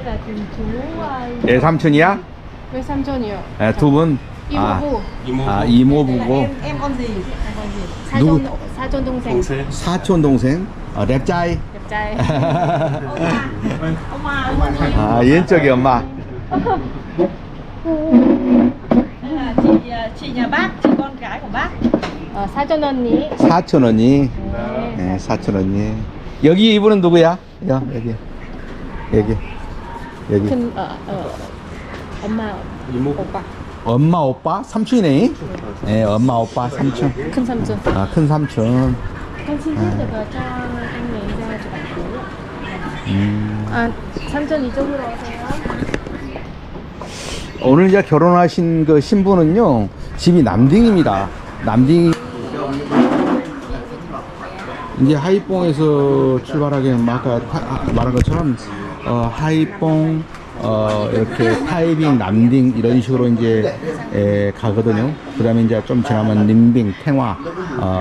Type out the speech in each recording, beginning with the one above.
là tìm chú 예, 삼촌이야? với 삼촌이요. 예, 두 분. 이모부. 이모부고. Em con gì? 누구? 사촌 동생. 사촌 동생. đẹp trai. đẹp trai. 아, 왼쪽이 엄마. Đây là chị nhà bác, chị con gái của bác. 사촌 언니. 사촌 언니. 네. 예, 사촌 언니. 여기 이분은 누구야? 여기. 큰 엄마 오빠. 엄마 오빠 삼촌이네. 예, 엄마 오빠 삼촌. 큰 삼촌. 아, 큰 삼촌. con xin phép được cho anh này ra chụp ảnh cưới. 아, 삼촌 이쪽으로 오세요. 오늘 이제 결혼하신 그 신부는요, 집이 남딩입니다. 남딩. 이제 하이뽕에서 출발하게 아까 말한 것처럼 하이뽕 이렇게 타이빙, 남딩 이런 식으로 이제 가거든요. 그다음에 이제 좀 지나면 님빙, 탱화,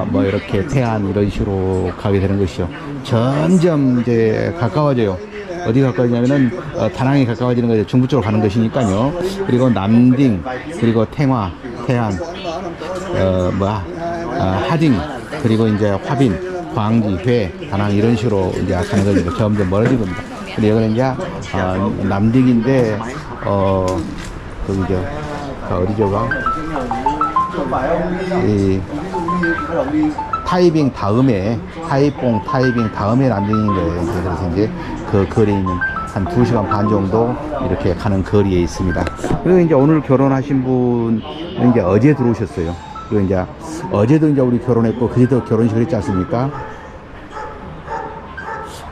뭐 이렇게 태안 이런 식으로 가게 되는 것이죠. 점점 이제 가까워져요. 어디 가까워지냐면은 다낭이 가까워지는 거죠. 중부 쪽으로 가는 것이니까요. 그리고 남딩, 그리고 탱화, 태안, 하딩, 그리고 이제 화빈, 광지, 회, 다낭 이런 식으로 이제 가는 거죠. 점점 멀어진 겁니다. 근데 여기는 이제 남딩인데 거기 어디죠가 이 타이빙 다음에 하이뽕 타이빙 다음에 남딩인 거예요. 그래서 이제 그 거리는 한 2시간 반 정도 이렇게 가는 거리에 있습니다. 그리고 이제 오늘 결혼하신 분은 이제 어제 들어오셨어요. 그리고 이제 어제도 이제 우리 결혼했고 그제도 결혼식을 했지 않습니까?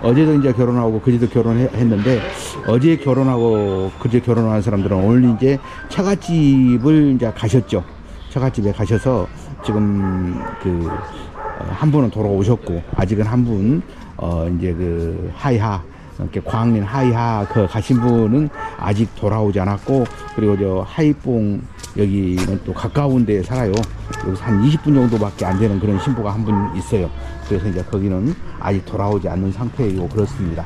어제도 이제 결혼하고 그제도 결혼했는데 어제 결혼하고 그제 결혼한 사람들은 오늘 이제 처갓집을 이제 가셨죠. 처갓집에 가셔서 지금 한 분은 돌아오셨고 아직은 한 분 이제 하이하 이렇게 광린 하이하 가신 분은 아직 돌아오지 않았고 그리고 저 하이뽕 여기는 또 가까운 데에 살아요. 여기서 한 20분 정도밖에 안 되는 그런 신부가 한 분 있어요. 그래서 이제 거기는 아직 돌아오지 않는 상태이고 그렇습니다.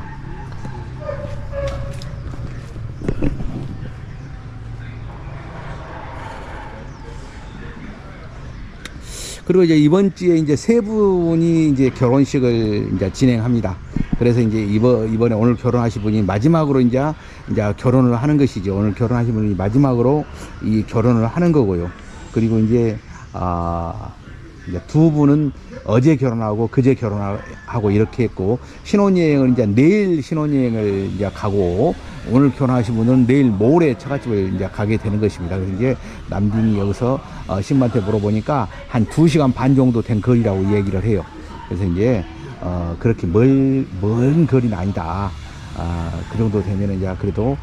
그리고 이제 이번 주에 이제 세 분이 이제 결혼식을 이제 진행합니다. 그래서 이제 이번에 오늘 결혼하신 분이 마지막으로 이제 결혼을 하는 것이죠. 오늘 결혼하신 분이 마지막으로 이 결혼을 하는 거고요. 그리고 이제 이제 두 분은 어제 결혼하고 그제 결혼하고 이렇게 했고 신혼여행을 이제 내일 신혼여행을 이제 가고 오늘 결혼하신 분은 내일 모레 처갓집을 이제 가게 되는 것입니다. 그래서 이제 남딩이 여기서 신부한테 물어보니까 한 2시간 반 정도 된 거리라고 얘기를 해요. 그래서 이제 그렇게 먼 거리는 아니다. 그 정도 되면은 이제 그래도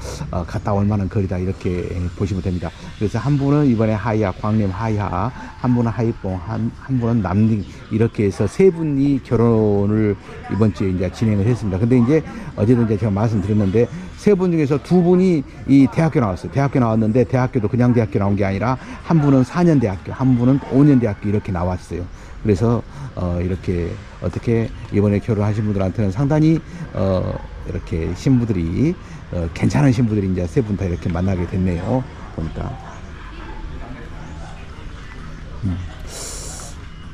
갔다 올 만한 거리다 이렇게 보시면 됩니다. 그래서 한 분은 이번에 하이하, 광림 하이하, 한 분은 하이뽕, 한 분은 남딩 이렇게 해서 세 분이 결혼을 이번 주에 이제 진행을 했습니다. 근데 이제 어제도 이제 제가 말씀드렸는데 세 분 중에서 두 분이 이 대학교 나왔어요. 대학교 나왔는데 대학교도 그냥 대학교 나온 게 아니라 한 분은 4년 대학교, 한 분은 5년 대학교 이렇게 나왔어요. 그래서 이렇게 어떻게 이번에 결혼하신 분들한테는 상당히 이렇게 신부들이 괜찮은 신부들이 이제 세 분 다 이렇게 만나게 됐네요. 보니까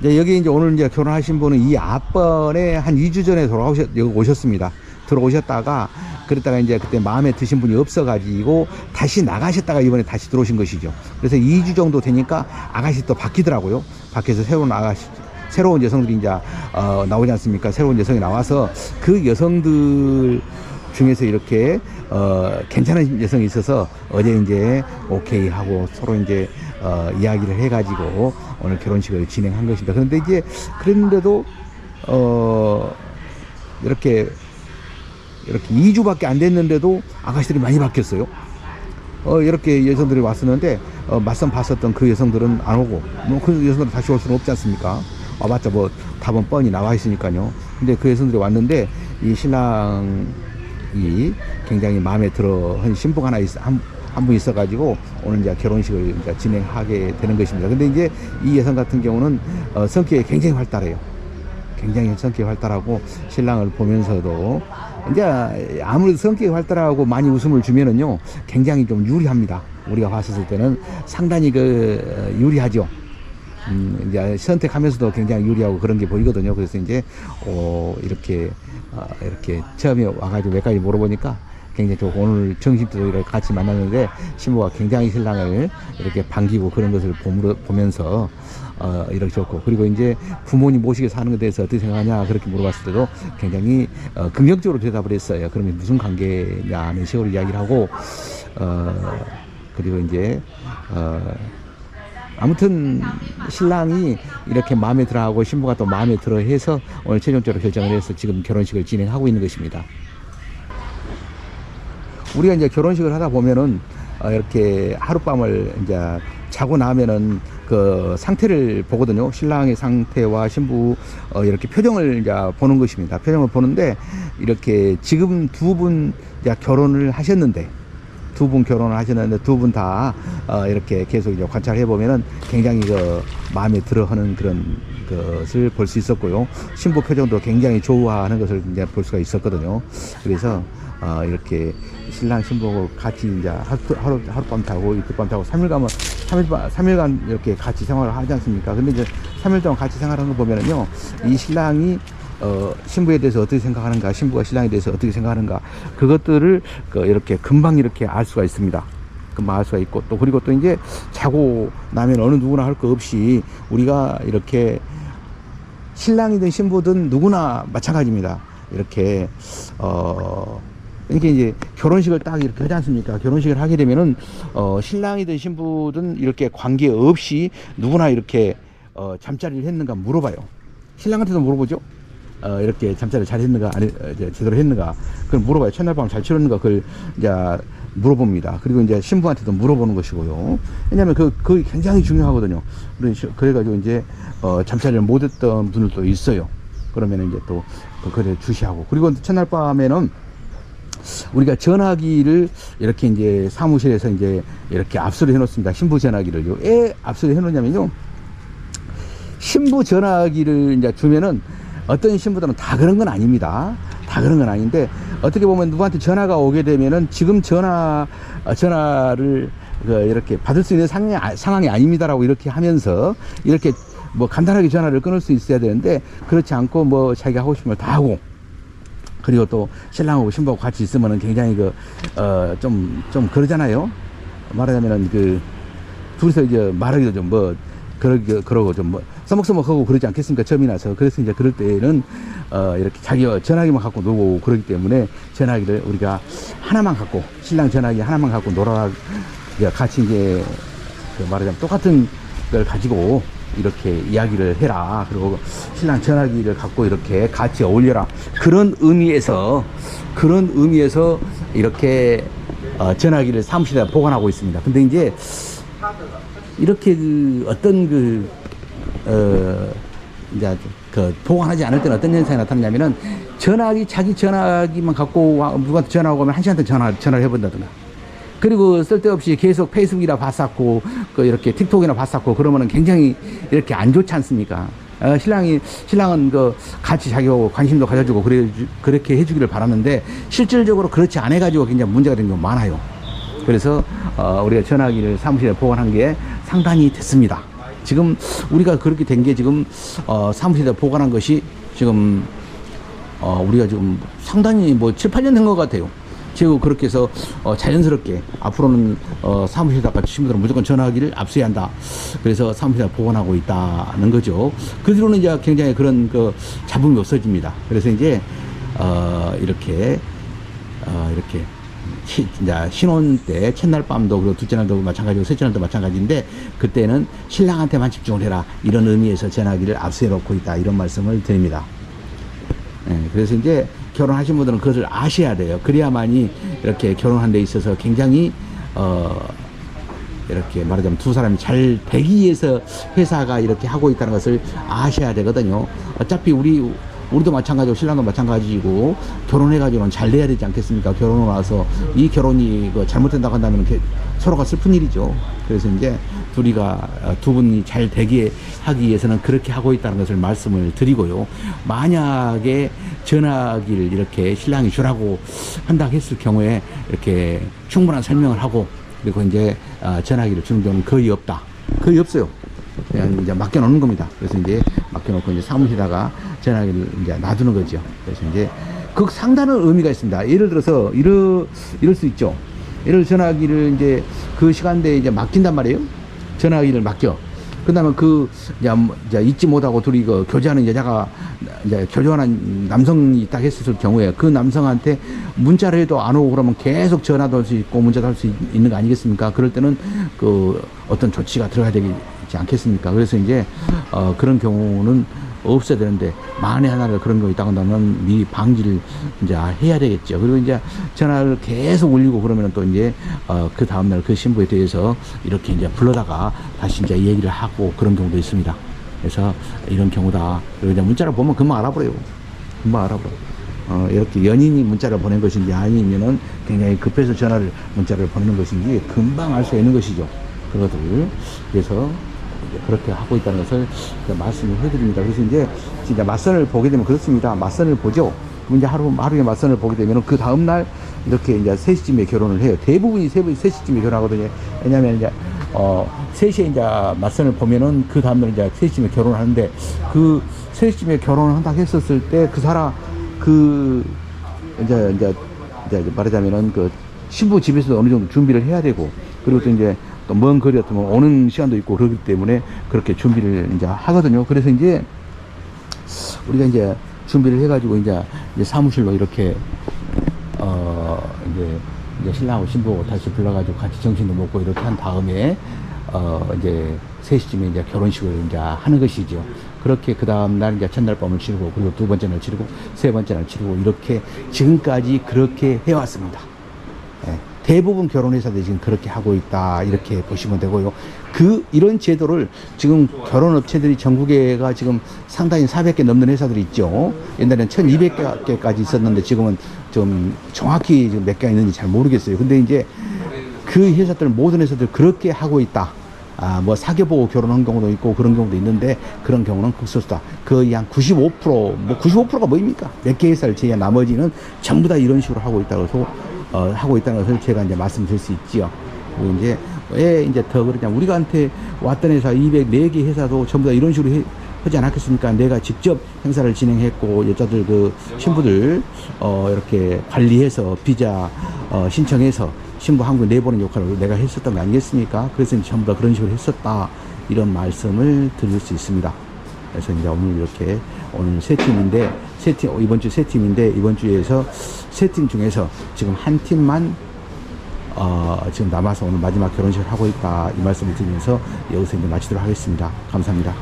이제 여기 이제 오늘 이제 결혼하신 분은 이 앞번에 한 2주 전에 여기 오셨습니다. 들어오셨다가 그랬다가 이제 그때 마음에 드신 분이 없어가지고 다시 나가셨다가 이번에 다시 들어오신 것이죠. 그래서 2주 정도 되니까 아가씨 또 바뀌더라고요. 밖에서 새로운 여성들이 이제 나오지 않습니까? 새로운 여성이 나와서 그 여성들 중에서 이렇게 괜찮은 여성이 있어서 어제 이제 오케이 하고 서로 이제 이야기를 해가지고 오늘 결혼식을 진행한 것입니다. 그런데 이제 그랬는데도 이렇게 2주밖에 안 됐는데도 아가씨들이 많이 바뀌었어요. 이렇게 여성들이 왔었는데 맞선 봤었던 그 여성들은 안 오고 뭐 그 여성들은 다시 올 수는 없지 않습니까? 와봤자 뭐 답은 뻔히 나와 있으니까요. 근데 그 여성들이 왔는데 이 신랑이 굉장히 마음에 들어 한 신부가 한 분 있어가지고 오늘 이제 결혼식을 이제 진행하게 되는 것입니다. 근데 이제 이 여성 같은 경우는 성격이 굉장히 활달해요. 굉장히 성격이 활달하고 신랑을 보면서도 이제 아무래도 성격이 활달하고 많이 웃음을 주면은요 굉장히 좀 유리합니다. 우리가 봤을 때는 상당히 유리하죠. 이제 선택하면서도 굉장히 유리하고 그런 게 보이거든요. 그래서 이제 이렇게 처음에 와가지고 몇 가지 물어보니까 굉장히 좋고, 오늘 점심도 같이 만났는데 신부가 굉장히 신랑을 이렇게 반기고 그런 것을 보면서 이렇게 좋고, 그리고 이제 부모님 모시게 사는 것에 대해서 어떻게 생각하냐 그렇게 물어봤을 때도 굉장히 긍정적으로 대답을 했어요. 그러면 무슨 관계냐 하는 식으로 이야기를 하고, 그리고 이제 아무튼 신랑이 이렇게 마음에 들어하고 신부가 또 마음에 들어 해서 오늘 최종적으로 결정을 해서 지금 결혼식을 진행하고 있는 것입니다. 우리가 이제 결혼식을 하다 보면은 이렇게 하룻밤을 이제 자고 나면은 그 상태를 보거든요. 신랑의 상태와 신부 이렇게 표정을 이제 보는 것입니다. 표정을 보는데 이렇게 지금 두 분 결혼을 하셨는데 두 분 다 이렇게 계속 이제 관찰해 보면은 굉장히 마음에 들어하는 그런 것을 볼 수 있었고요. 신부 표정도 굉장히 좋아하는 것을 이제 볼 수가 있었거든요. 그래서 이렇게 신랑 신부하고 같이 이제 하룻밤 자고 이틀밤 자고 3일간 이렇게 같이 생활을 하지 않습니까? 근데 이제 3일 동안 같이 생활하는 거 보면은요, 이 신랑이 신부에 대해서 어떻게 생각하는가, 신부가 신랑에 대해서 어떻게 생각하는가, 그것들을 이렇게 금방 이렇게 알 수가 있습니다. 금방 알 수가 있고, 또 그리고 또 이제 자고 나면 어느 누구나 할 거 없이 우리가 이렇게 신랑이든 신부든 누구나 마찬가지입니다. 이렇게 이렇게 이제 결혼식을 딱 이렇게 하지 않습니까? 결혼식을 하게 되면은 신랑이든 신부든 이렇게 관계 없이 누구나 이렇게 잠자리를 했는가 물어봐요. 신랑한테도 물어보죠. 이렇게 잠자리를 잘 했는가, 아니 제대로 했는가, 그걸 물어봐요. 첫날 밤 잘 치렀는가, 그걸 이제 물어봅니다. 그리고 이제 신부한테도 물어보는 것이고요. 왜냐하면 그게 굉장히 중요하거든요. 그래가지고 이제 잠자리를 못했던 분들도 있어요. 그러면 이제 또 그래 주시하고, 그리고 첫날 밤에는 우리가 전화기를 이렇게 이제 사무실에서 이제 이렇게 압수를 해 놓습니다. 신부 전화기를요. 왜 압수를 해 놓냐면요, 신부 전화기를 이제 주면은 어떤 신부들은 다 그런 건 아닙니다. 다 그런 건 아닌데, 어떻게 보면 누구한테 전화가 오게 되면은 지금 전화를 이렇게 받을 수 있는 상황이 아닙니다라고 이렇게 하면서 이렇게 뭐 간단하게 전화를 끊을 수 있어야 되는데, 그렇지 않고 뭐 자기가 하고 싶은 걸 다 하고, 그리고 또 신랑하고 신부하고 같이 있으면은 굉장히 좀 그러잖아요. 말하자면은 둘이서 이제 말하기도 좀 그러고 좀 써먹써먹하고 그러지 않겠습니까? 처음이라서. 그래서 이제 그럴 때는 이렇게 자기가 전화기만 갖고 놀고 그러기 때문에 전화기를 우리가 하나만 갖고, 신랑 전화기 하나만 갖고 같이 이제 말하자면 똑같은 걸 가지고 이렇게 이야기를 해라. 그리고 신랑 전화기를 갖고 이렇게 같이 어울려라. 그런 의미에서 이렇게 전화기를 사무실에 보관하고 있습니다. 근데 이제 이렇게 이제 보관하지 않을 때는 어떤 현상이 나타나냐면은, 자기 전화기만 갖고 누구한테 전화 오면 한 시간대 전화를 해본다든가, 그리고 쓸데없이 계속 페이스북이나 봤었고 이렇게 틱톡이나 봤었고 그러면은 굉장히 이렇게 안 좋지 않습니까? 신랑은 같이 자기하고 관심도 가져주고 그렇게 해주기를 바라는데, 실질적으로 그렇지 않아 가지고 굉장히 문제가 되는 경우가 많아요. 그래서 우리가 전화기를 사무실에 보관한 게 상당히 됐습니다. 지금 우리가 그렇게 된 게 지금 사무실에 보관한 것이 지금 우리가 지금 상당히 뭐 7, 8년 된 것 같아요. 지금 그렇게 해서 자연스럽게 앞으로는 사무실에다가 신부들은 무조건 전화기를 압수해야 한다. 그래서 사무실에 보관하고 있다는 거죠. 그 뒤로는 이제 굉장히 그런 잡음이 없어집니다. 그래서 이제 이렇게 이제 신혼 때 첫날 밤도 그리고 둘째 날도 마찬가지고 셋째 날도 마찬가지인데, 그때는 신랑한테만 집중을 해라, 이런 의미에서 전화기를 압수해 놓고 있다, 이런 말씀을 드립니다. 그래서 이제 결혼하신 분들은 그것을 아셔야 돼요. 그래야만이 이렇게 결혼한 데 있어서 굉장히 이렇게 말하자면 두 사람이 잘 되기 위해서 회사가 이렇게 하고 있다는 것을 아셔야 되거든요. 어차피 우리 우리도 마찬가지고 신랑도 마찬가지고 결혼해가지고는 잘 돼야 되지 않겠습니까? 결혼을 와서 이 결혼이 그 잘못된다고 한다면 서로가 슬픈 일이죠. 그래서 이제 두 분이 잘 되게 하기 위해서는 그렇게 하고 있다는 것을 말씀을 드리고요. 만약에 전화기를 이렇게 신랑이 주라고 한다고 했을 경우에 이렇게 충분한 설명을 하고 그리고 이제 전화기를 주는 경우는 거의 없다. 거의 없어요. 그냥 이제 맡겨놓는 겁니다. 그래서 이제 맡겨놓고 이제 사무실에다가 전화기를 이제 놔두는 거죠. 그래서 이제 그 상당한 의미가 있습니다. 예를 들어서 이럴 수 있죠. 예를 들어 전화기를 이제 그 시간대에 이제 맡긴단 말이에요. 전화기를 맡겨. 그다음에 이제 잊지 못하고 둘이 교제하는 여자가 이제 교제하는 남성이 딱 했을 경우에 그 남성한테 문자를 해도 안 오고 그러면 계속 전화도 할 수 있고 문자도 할 수 있는 거 아니겠습니까? 그럴 때는 어떤 조치가 들어가야 되지 않겠습니까? 그래서 이제 그런 경우는 없어야 되는데 만에 하나를 그런 거 있다고 한다면 미리 방지를 이제 해야 되겠죠. 그리고 이제 전화를 계속 울리고 그러면 또 이제 그 다음날 그 신부에 대해서 이렇게 이제 불러다가 다시 이제 얘기를 하고 그런 경우도 있습니다. 그래서 이런 경우다. 그리고 이제 문자를 보면 금방 알아버려요. 금방 알아버려. 이렇게 연인이 문자를 보낸 것인지 아니면은 굉장히 급해서 문자를 보내는 것인지 금방 알 수 있는 것이죠. 그것들. 그래서 그렇게 하고 있다는 것을 말씀을 해드립니다. 그래서 이제 진짜 맞선을 보게 되면 그렇습니다. 맞선을 보죠. 이제 하루에 맞선을 보게 되면 그 다음날 이렇게 이제 3시쯤에 결혼을 해요. 대부분이 3시쯤에 결혼하거든요. 왜냐면 이제 3시에 이제 맞선을 보면은 그 다음날 이제 3시쯤에 결혼을 하는데 그 3시쯤에 결혼을 한다고 했었을 때 그 사람 이제 말하자면은 그 신부 집에서도 어느 정도 준비를 해야 되고 그리고 또 이제 또 먼 거리 같으면 오는 시간도 있고 그렇기 때문에 그렇게 준비를 이제 하거든요. 그래서 이제 우리가 이제 준비를 해가지고 이제 사무실로 이렇게 이제 신랑하고 신부 다시 불러가지고 같이 점심도 먹고 이렇게 한 다음에 이제 3시쯤에 이제 결혼식을 이제 하는 것이죠. 그렇게 그 다음날 이제 첫날 밤을 치르고 그리고 두 번째 날 치르고 세 번째 날 치르고 이렇게 지금까지 그렇게 해왔습니다. 네. 대부분 결혼회사들이 지금 그렇게 하고 있다 이렇게 보시면 되고요. 이런 제도를 지금 결혼업체들이 전국에가 지금 상당히 400개 넘는 회사들이 있죠. 옛날에는 1200개까지 있었는데 지금은 좀 정확히 지금 몇 개가 있는지 잘 모르겠어요. 근데 이제 그 회사들 모든 회사들 그렇게 하고 있다. 뭐 사귀어보고 결혼한 경우도 있고 그런 경우도 있는데 그런 경우는 극소수다. 거의 한 95%, 뭐 95%가 뭐입니까? 몇 개 회사를 제외한 나머지는 전부 다 이런 식으로 하고 있다고 해서 하고 있다는 것을 제가 이제 말씀드릴 수 있지요. 그리고 이제 왜 이제 더 그러냐. 우리가한테 왔던 회사 204개 회사도 전부 다 이런 식으로 하지 않았겠습니까? 내가 직접 행사를 진행했고 여자들 신부들 이렇게 관리해서 비자 신청해서 신부 한국에 내보는 역할을 내가 했었던 거 아니겠습니까? 그래서 전부 다 그런 식으로 했었다. 이런 말씀을 드릴 수 있습니다. 그래서 이제 오늘 세 팀인데, 이번 주 세 팀인데, 이번 주에서 세 팀 중에서 지금 한 팀만, 지금 남아서 오늘 마지막 결혼식을 하고 있다. 이 말씀을 드리면서 여기서 이제 마치도록 하겠습니다. 감사합니다.